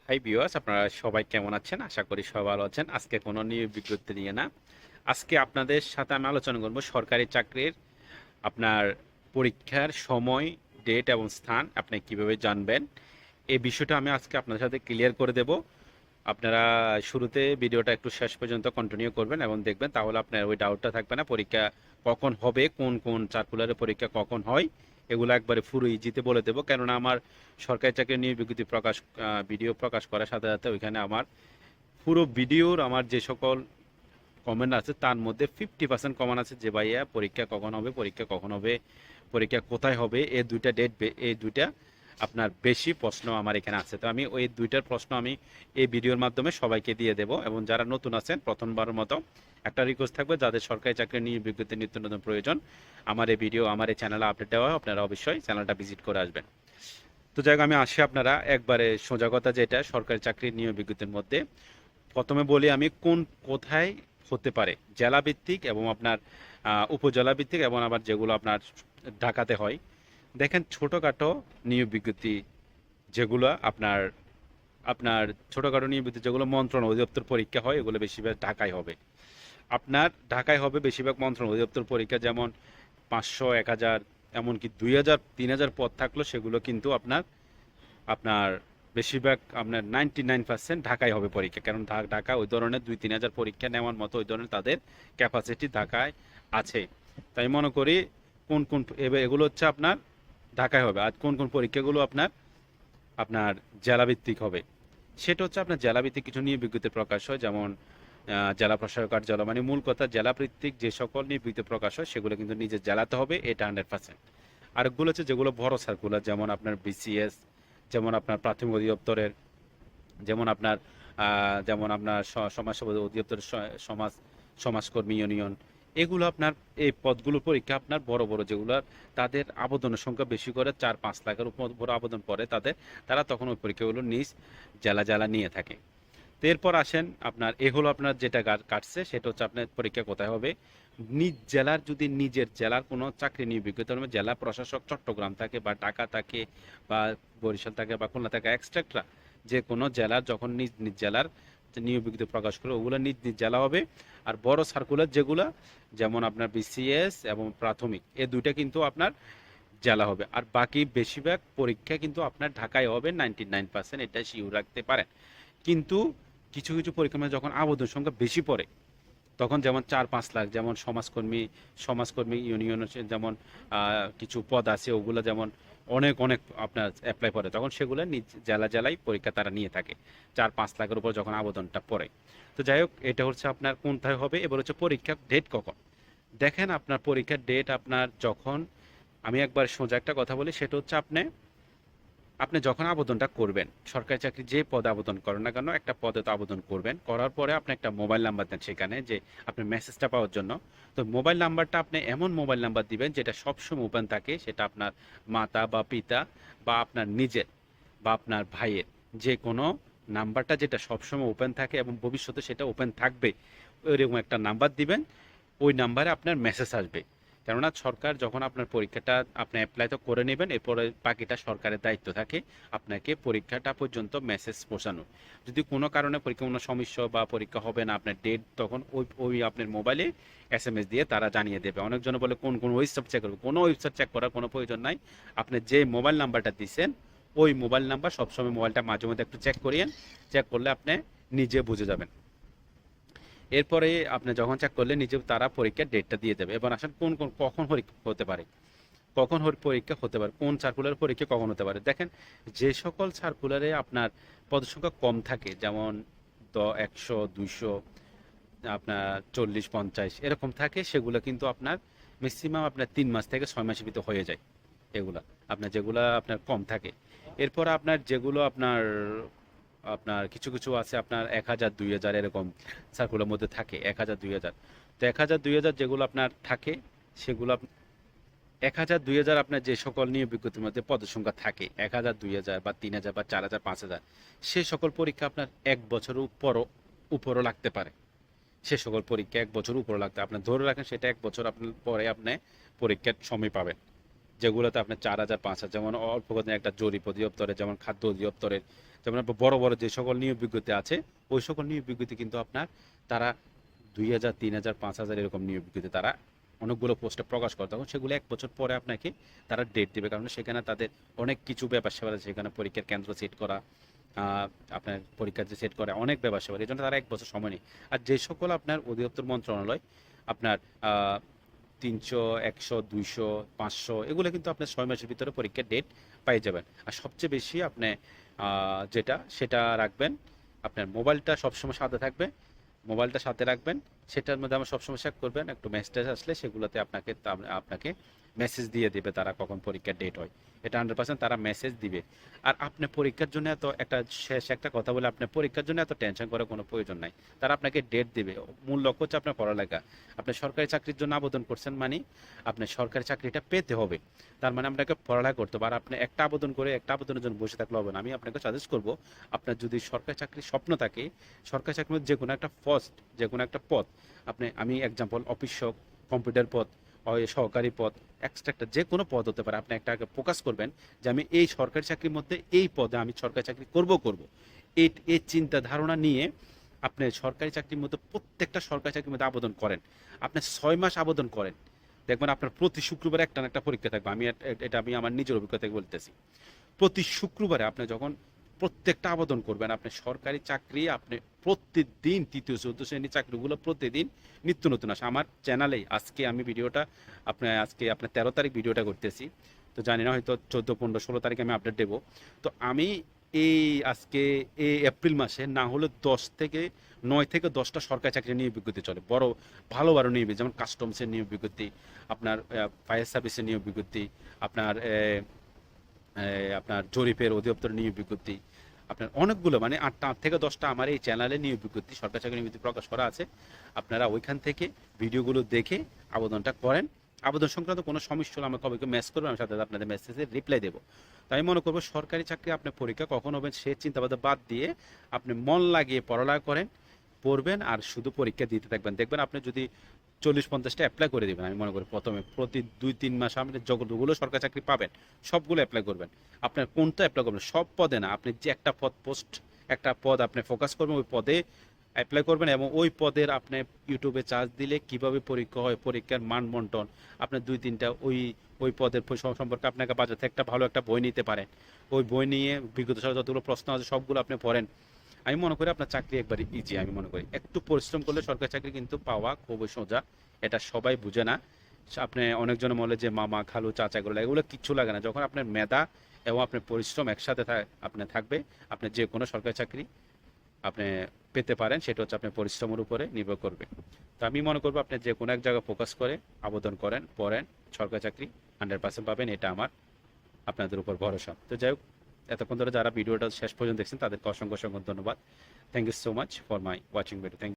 Hi viewers, আপনারা সবাই কেমন আছেন? আশা করি সবাই ভালো আছেন। আজকে কোনো নিয়োগ বিজ্ঞপ্তি নিয়ে না, আজকে আপনাদের সাথে আমি আলোচনা করব সরকারি চাকরির আপনার পরীক্ষার সময়, ডেট এবং স্থান আপনি কিভাবে জানবেন, এই বিষয়টা আমি আজকে আপনাদের সাথে ক্লিয়ার করে দেব। আপনারা শুরুতে ভিডিওটা একটু শেষ পর্যন্ত কন্টিনিউ করবেন এবং দেখবেন, তাহলে আপনার ওই ডাউটটা থাকবে না। পরীক্ষা কখন হবে, কোন কোন সার্কুলারের পরীক্ষা কখন হয়, এগুলো একবারে পুরো ইজিতে বলে দেবো। কেননা আমার সরকারি চাকরির নিয়োগ বিজ্ঞপ্তি ভিডিও প্রকাশ করার সাথে সাথে ওইখানে আমার পুরো ভিডিওর আমার যে সকল কমেন্ট আছে তার মধ্যে 50% কমেন্ট আছে যে ভাইয়া পরীক্ষা কখন হবে, পরীক্ষা কখন হবে, পরীক্ষা কোথায় হবে, এই দুইটা ডেট, এই দুইটা আপনার বেশি প্রশ্ন আমার এখানে আছে। তো আমি ওই দুইটার প্রশ্ন আমি এই ভিডিওর মাধ্যমে সবাইকে দিয়ে দেব। এবং যারা নতুন আছেন প্রথমবারের মতো একটা রিকোয়েস্ট থাকবে, যাদের সরকারি চাকরি নিয়ে বিজ্ঞপ্তি নিত্য নতুন প্রয়োজন, আমার এই ভিডিও আমার এই চ্যানেলে আপডেট দেওয়া হয়, আপনারা অবশ্যই চ্যানেলটা ভিজিট করে আসবেন। তো যাই হোক, আমি আসি আপনারা একবারে সোজা কথা, যেটা সরকারি চাকরির নিয়োগ বিজ্ঞপ্তির মধ্যে প্রথমে বলি আমি কোথায় হতে পারে, জেলা ভিত্তিক এবং আপনার উপজেলা ভিত্তিক এবং আবার যেগুলো আপনার ঢাকাতে হয়। দেখেন, ছোটোখাটো নিয়োগ বিজ্ঞপ্তি যেগুলো আপনার আপনার ছোটোখাটো নিয়োগ বিজ্ঞপ্তি যেগুলো মন্ত্রণালয় অধিদপ্তর পরীক্ষা হয়, এগুলো বেশিরভাগ ঢাকায় হবে। আপনার ঢাকায় হবে বেশিরভাগ মন্ত্রণালয় অধিদপ্তর পরীক্ষা, যেমন 500, 1000, এমনকি 2000, 3000 পদ থাকলো, সেগুলো কিন্তু আপনার আপনার বেশিরভাগ আপনার 99% ঢাকায় হবে পরীক্ষা। কারণ ঢাকা ওই ধরনের 2-3000 পরীক্ষা নেওয়ার মতো ওই ধরনের তাদের ক্যাপাসিটি ঢাকায় আছে। তাই মনে করি কোন কোন এগুলো হচ্ছে আপনার ঢাকায় হবে, আর কোন কোন পরীক্ষাগুলো আপনার আপনার জেলাভিত্তিক হবে, সেটা হচ্ছে আপনার জেলাভিত্তিক কিছু নিয়ে বিজ্ঞপ্তি প্রকাশ হয়। যেমন জেলা প্রশাসক কার্যালয়, মানে মূল কথা জেলা ভিত্তিক যে সকল নিয়ে বিজ্ঞপ্তি প্রকাশ হয় সেগুলো কিন্তু নিজের জেলাতে হবে, এটা 100%। আরেকগুলো হচ্ছে যেগুলো বড় সার্কুলার, যেমন আপনার বিসিএস, যেমন আপনার প্রাথমিক অধিদপ্তরের, যেমন আপনার সমাজসেবা অধিদপ্তরের সমাজকর্মী ইউনিয়ন, এগুলো আপনার এই পদগুলোর পরীক্ষা আপনার বড় বড় যেগুলো তাদের আবেদনের সংখ্যা বেশি করে 4-5 লাখের উপর আবেদন পড়ে তাদের, তারা তখন ওই পরীক্ষাগুলো নিজ জেলা জেলা নিয়ে থাকে। তো এরপর আসেন আপনার এ হলো আপনার যেটা কাটছে, সেটা হচ্ছে আপনার পরীক্ষা কোথায় হবে। নিজ জেলার, যদি নিজের জেলার কোনো চাকরি নিয়ে বিজ্ঞপ্তি হবে, জেলা প্রশাসক চট্টগ্রাম থাকে বা ঢাকা থাকে বা বরিশাল থাকে বা খুলনা থাকে, এক্সট্রা যে কোনো জেলার যখন নিজ নিজ জেলার নিয়োগ বিজ্ঞপ্তি প্রকাশ করে, ওগুলো নিজ নিজ জেলা হবে। আর বড় সার্কুলার যেগুলো, যেমন আপনার বিসিএস এবং প্রাথমিক, এই দুইটা কিন্তু আপনার জেলা হবে। আর বাকি বেশিরভাগ পরীক্ষা কিন্তু আপনার ঢাকায় হবে, 99%, এটা শিওর রাখতে পারেন। কিন্তু কিছু কিছু পরীক্ষা মানে যখন আবেদন সংখ্যা বেশি পড়ে, তখন যেমন 4-5 লাখ, যেমন সমাজকর্মী ইউনিয়ন, যেমন কিছু পদ আছে, ওগুলো যেমন অনেক অনেক আপনার অ্যাপ্লাই করে, তখন সেগুলো নিজ জেলা জেলায় পরীক্ষা তারা নিয়ে থাকে 4-5 লাখের উপর যখন আবেদনটা পড়ে। তো যাই হোক, এটা হচ্ছে আপনার কোনটায় হবে। এবার হচ্ছে পরীক্ষার ডেট কখন। দেখেন, আপনার পরীক্ষার ডেট আপনার যখন, আমি একবার সোজা একটা কথা বলি, সেটা হচ্ছে আপনি আপনি যখন আবেদনটা করবেন, সরকারি চাকরি যে পদে আবেদন করেন না কেন, একটা পদে তো আবেদন করবেন, করার পরে আপনি একটা মোবাইল নাম্বার দেন সেখানে, যে আপনি মেসেজটা পাওয়ার জন্য। তো মোবাইল নাম্বারটা আপনি এমন মোবাইল নাম্বার দিবেন যেটা সবসময় ওপেন থাকে, সেটা আপনার মাতা বা পিতা বা আপনার নিজের বা আপনার ভাইয়ের যে কোনো নাম্বারটা যেটা সবসময় ওপেন থাকে এবং ভবিষ্যতে সেটা ওপেন থাকবে, ওইরকম একটা নাম্বার দিবেন। ওই নাম্বারে আপনার মেসেজ আসবে। কেননা সরকার যখন আপনার পরীক্ষাটা আপনি অ্যাপ্লাই তো করে নেবেন, এরপরে বাকিটা সরকারের দায়িত্ব থাকে আপনাকে পরীক্ষাটা পর্যন্ত মেসেজ পৌঁছানো। যদি কোনো কারণে পরীক্ষা কোনো সমস্যা বা পরীক্ষা হবে না, আপনার ডেট তখন ওই ওই আপনার মোবাইলে এসএমএস দিয়ে তারা জানিয়ে দেবে। অনেকজন বলে কোন কোন ওয়েবসাইট চেক করবে, কোনো ওয়েবসাইট চেক করার কোনো প্রয়োজন নাই। আপনি যে মোবাইল নাম্বারটা দিচ্ছেন, ওই মোবাইল নাম্বার সবসময়, মোবাইলটা মাঝে মধ্যে একটু চেক করিয়েন, চেক করলে আপনি নিজে বুঝে যাবেন। এরপরে আপনি যখন চেক করলে নিজে তারা পরীক্ষার ডেটটা দিয়ে দেবে। এবার আসেন কোন কোন কখন পরীক্ষা হতে পারে, পরীক্ষা হতে পারে, কোন সার্কুলার পরীক্ষা কখন হতে পারে। দেখেন, যে সকল সার্কুলারে আপনার পদসংখ্যা কম থাকে, যেমন 100, 200, আপনার 40-50 এরকম থাকে, সেগুলো কিন্তু আপনার ম্যাক্সিমাম আপনার 3 মাস থেকে 6 মাসের ভিতরে হয়ে যায়। এগুলা আপনার যেগুলা আপনার কম থাকে। এরপর আপনার যেগুলো আপনার আপনার কিছু কিছু আছে আপনার 1000, 2000 এরকম সার্কুলার মধ্যে থাকে, 1000, 2000। তো 1000, 2000 যেগুলো আপনার থাকে, সেগুলো 1000, 2000 আপনার যে সকল নিয়োগ বিজ্ঞপ্তির মধ্যে পদের সংখ্যা থাকে 1000, 2000 বা 3000 বা 4000, 5000, সে সকল পরীক্ষা আপনার 1 বছর উপরও লাগতে পারে। সে সকল পরীক্ষা 1 বছর উপরে লাগতে, আপনি ধরে রাখেন সেটা 1 বছর আপনার পরে আপনি পরীক্ষার সময় পাবেন। যেগুলোতে আপনার 4,000 5,000, যেমন অল্প কদিন একটা জরিপ অধিদপ্তরের, যেমন খাদ্য অধিদপ্তরের, যেমন আপনার বড় বড় যে সকল নিয়োগ বিজ্ঞপ্তি আছে, ওই সকল নিয়োগ বিজ্ঞপ্তি কিন্তু আপনার তারা 2,000 3,000 5,000 এরকম নিয়োগ বিজ্ঞপ্তি তারা অনেকগুলো পোস্টে প্রকাশ করে, তখন সেগুলো 1 বছর পরে আপনাকে তারা ডেট দেবে, কারণ সেখানে তাদের অনেক কিছু ব্যাপার স্যাপার আছে, সেখানে পরীক্ষার কেন্দ্র সেট করা, আপনার পরীক্ষার যে সেট করে অনেক ব্যাপার স্যাপার, এই জন্য তারা 1 বছর সময় নেই। আর যে সকল আপনার অধিদপ্তর মন্ত্রণালয় আপনার 300 100 200 500 এগুলো কিন্তু আপনার 6 মাসের ভিতরে পরীক্ষার ডেট পাই যাবেন। আর সবচেয়ে বেশি আপনি যেটা সেটা রাখবেন, আপনার মোবাইলটা সবসময় সাথে থাকবে, মোবাইলটা সাথে রাখবেন, সেটার মধ্যে আমার সবসময় চেক করবেন, একটু মেসেজ আসলে সেগুলোতে আপনাকে মেসেজ দিয়ে দেবে তারা কখন পরীক্ষার ডেট হয়, এটা 100% তারা মেসেজ দিবে। আর আপনি পরীক্ষার জন্য এত একটা শেষ একটা কথা বলে, আপনি পরীক্ষার জন্য এত টেনশন করার কোনো প্রয়োজন নাই, তারা আপনাকে ডেট দিবে। মূল লক্ষ্য হচ্ছে আপনার পড়ালেখা। আপনি সরকারি চাকরির জন্য আবেদন করছেন মানে আপনি সরকারি চাকরিটা পেতে হবে, তার মানে আপনাকে পড়ালেখা করতে হবে। আর আপনি একটা আবেদন করে একটা আবেদনের জন্য বসে থাকলে হবে না। আমি আপনাকে সাজেস্ট করব, আপনার যদি সরকারি চাকরির স্বপ্ন থাকে, সরকারি চাকরির যে কোনো একটা পোস্ট, যে কোনো একটা পদ, আমি এক্সাম্পল অফিস কম্পিউটার পদ, সহকারী পদ, এক্সট্রা যে কোনো পদ হতে পারে, আপনি একটা আগে ফোকাস করবেন যে আমি এই সরকারি চাকরির মধ্যে এই পদে আমি সরকারি চাকরি করব। এই চিন্তা ধারণা নিয়ে আপনি সরকারি চাকরির মধ্যে প্রত্যেকটা সরকারি চাকরির মধ্যে আবেদন করেন, আপনি 6 মাস আবেদন করেন, দেখবেন আপনার প্রতি শুক্রবার একটা না একটা পরীক্ষা থাকবে। এটা আমি আমার নিজের অভিজ্ঞতা থেকে বলতেছি। প্রতি শুক্রবারে আপনি যখন প্রত্যেকটা আবেদন করবেন, আপনি সরকারি চাকরি আপনি প্রতিদিন, তৃতীয় চতুর্থ শ্রেণীর চাকরিগুলো প্রতিদিন নিত্য নতুন আসে। আমার চ্যানেলেই আজকে আমি ভিডিওটা আজকে আপনার 13 তারিখ ভিডিওটা করতেছি, তো জানি না হয়তো 14 15 16 তারিখে আমি আপডেট দেবো। তো আমি এই আজকে এই এপ্রিল মাসে না হলে 9 থেকে 10টা সরকারি চাকরি নিয়োগ বিজ্ঞপ্তি চলে, বড় ভালো ভালো নিয়োগ, যেমন কাস্টমসের নিয়োগ বিজ্ঞপ্তি, আপনার ফায়ার সার্ভিসের নিয়োগ বিজ্ঞপ্তি, আপনার আপনার জরিপের অধিদপ্তর নিয়োগ বিজ্ঞপ্তি, আপনার অনেকগুলো মানে 8 থেকে 10টা আমার এই চ্যানেলে নিয়োগ বিজ্ঞপ্তি, সরকারি চাকরি নিয়োগ বিজ্ঞপ্তি প্রকাশ করা আছে। আপনারা ওইখান থেকে ভিডিওগুলো দেখে আবেদনটা করেন। আবেদন সংক্রান্ত কোনো সমস্যা হলে আমাকে কবে মেসেজ করবেন, আমি সাথে আপনাদের মেসেজে রিপ্লাই দেবো। তাই আমি মনে করবো সরকারি চাকরি আপনার পরীক্ষা কখন হবেন সে চিন্তাভাবনা বাদ দিয়ে আপনি মন লাগিয়ে পড়ালেখা করেন, পড়বেন আর শুধু পরীক্ষা দিতে থাকবেন। দেখবেন আপনি যদি 40-50টা অ্যাপ্লাই করে দেবেন, আমি মনে করি প্রথমে প্রতি 2-3 মাস আপনি যতগুলো সরকারি চাকরি পাবেন সবগুলো অ্যাপ্লাই করবেন। আপনার কোনটা অ্যাপ্লাই করবেন, সব পদে না, আপনি যে একটা পদ আপনি ফোকাস করবেন, ওই পদে অ্যাপ্লাই করবেন। এবং ওই পদের আপনি ইউটিউবে চার্জ দিলে কিভাবে পরীক্ষা হয়, পরীক্ষার মান বন্টন, আপনার 2-3টা ওই পদের সম্পর্কে আপনাকে বাজার থেকে একটা ভালো একটা বই নিতে পারেন, ওই বই নিয়ে বিগত সালে যতগুলো প্রশ্ন আছে সবগুলো আপনি পড়েন। আমি মনে করি আপনার চাকরি একবারে ইজি। আমি মনে করি একটু পরিশ্রম করলে সরকারি চাকরি কিন্তু পাওয়া খুবই সোজা, এটা সবাই বুঝে না। আপনি অনেকজন বলে যে মামা খালু চাচা এগুলো কিচ্ছু লাগে না, যখন আপনার মেধা এবং আপনার পরিশ্রম একসাথে আপনার থাকবে, আপনি যে কোনো সরকারি চাকরি আপনি পেতে পারেন, সেটা হচ্ছে আপনার পরিশ্রমের উপরে নির্ভর করবে। তো আমি মনে করবো আপনি যে কোনো এক জায়গায় ফোকাস করে আবেদন করেন, পড়েন, সরকারি চাকরি 100% পাবেন, এটা আমার আপনাদের উপর ভরসা। তো যাই হোক, এতক্ষণ ধরে যারা ভিডিওটা শেষ পর্যন্ত দেখছেন তাদেরকে অসংখ্য অসংখ্য ধন্যবাদ। Thank you so much for my watching video. Thank